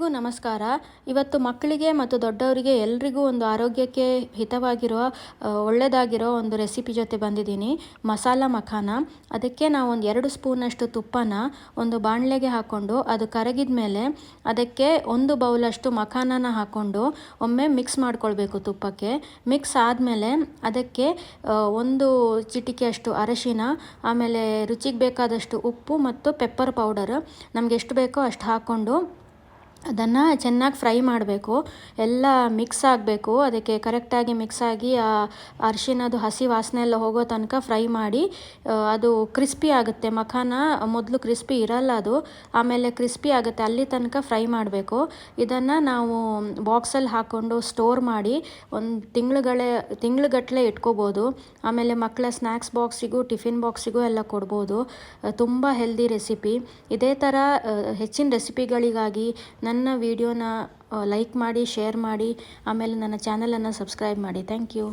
ಎಲ್ಲರಿಗೂ ನಮಸ್ಕಾರ. ಇವತ್ತು ಮಕ್ಕಳಿಗೆ ಮತ್ತು ದೊಡ್ಡವರಿಗೆ ಎಲ್ರಿಗೂ ಒಂದು ಆರೋಗ್ಯಕ್ಕೆ ಹಿತವಾಗಿರೋ ಒಳ್ಳೆಯದಾಗಿರೋ ಒಂದು ರೆಸಿಪಿ ಜೊತೆ ಬಂದಿದ್ದೀನಿ. ಮಸಾಲ ಮಖಾನ. ಅದಕ್ಕೆ ನಾವು ಒಂದು 2 ಸ್ಪೂನಷ್ಟು ತುಪ್ಪನ ಒಂದು ಬಾಣಲೆಗೆ ಹಾಕ್ಕೊಂಡು ಅದು ಕರಗಿದ ಮೇಲೆ ಅದಕ್ಕೆ 1 ಬೌಲಷ್ಟು ಮಖಾನನ ಹಾಕ್ಕೊಂಡು ಒಮ್ಮೆ ಮಿಕ್ಸ್ ಮಾಡ್ಕೊಳ್ಬೇಕು ತುಪ್ಪಕ್ಕೆ. ಮಿಕ್ಸ್ ಆದಮೇಲೆ ಅದಕ್ಕೆ 1 ಚಿಟಿಕೆಯಷ್ಟು ಅರಶಿನ, ಆಮೇಲೆ ರುಚಿಗೆ ಬೇಕಾದಷ್ಟು ಉಪ್ಪು ಮತ್ತು ಪೆಪ್ಪರ್ ಪೌಡರ್ ನಮ್ಗೆ ಎಷ್ಟು ಬೇಕೋ ಅಷ್ಟು ಹಾಕ್ಕೊಂಡು ಅದನ್ನು ಚೆನ್ನಾಗಿ ಫ್ರೈ ಮಾಡಬೇಕು. ಎಲ್ಲ ಮಿಕ್ಸ್ ಆಗಬೇಕು. ಅದಕ್ಕೆ ಕರೆಕ್ಟಾಗಿ ಮಿಕ್ಸ್ ಆಗಿ ಆ ಅರಿಶಿನದು ಹಸಿ ವಾಸನೆ ಎಲ್ಲ ಹೋಗೋ ತನಕ ಫ್ರೈ ಮಾಡಿ ಅದು ಕ್ರಿಸ್ಪಿ ಆಗುತ್ತೆ. ಮಖಾನ ಮೊದಲು ಕ್ರಿಸ್ಪಿ ಇರಲ್ಲ, ಅದು ಆಮೇಲೆ ಕ್ರಿಸ್ಪಿ ಆಗುತ್ತೆ, ಅಲ್ಲಿ ತನಕ ಫ್ರೈ ಮಾಡಬೇಕು. ಇದನ್ನು ನಾವು ಬಾಕ್ಸಲ್ಲಿ ಹಾಕ್ಕೊಂಡು ಸ್ಟೋರ್ ಮಾಡಿ ಒಂದು ತಿಂಗಳುಗಟ್ಟಲೆ ಇಟ್ಕೋಬೋದು. ಆಮೇಲೆ ಮಕ್ಕಳ ಸ್ನ್ಯಾಕ್ಸ್ ಬಾಕ್ಸಿಗೂ ಟಿಫಿನ್ ಬಾಕ್ಸಿಗೂ ಎಲ್ಲ ಕೊಡ್ಬೋದು. ತುಂಬ ಹೆಲ್ದಿ ರೆಸಿಪಿ. ಇದೇ ಥರ ಹೆಚ್ಚಿನ ರೆಸಿಪಿಗಳಿಗಾಗಿ ನನ್ನ ವಿಡಿಯೋನ ಲೈಕ್ ಮಾಡಿ, ಶೇರ್ ಮಾಡಿ, ಆಮೇಲೆ ನನ್ನ ಚಾನಲನ್ನು ಸಬ್ಸ್ಕ್ರೈಬ್ ಮಾಡಿ. Thank you.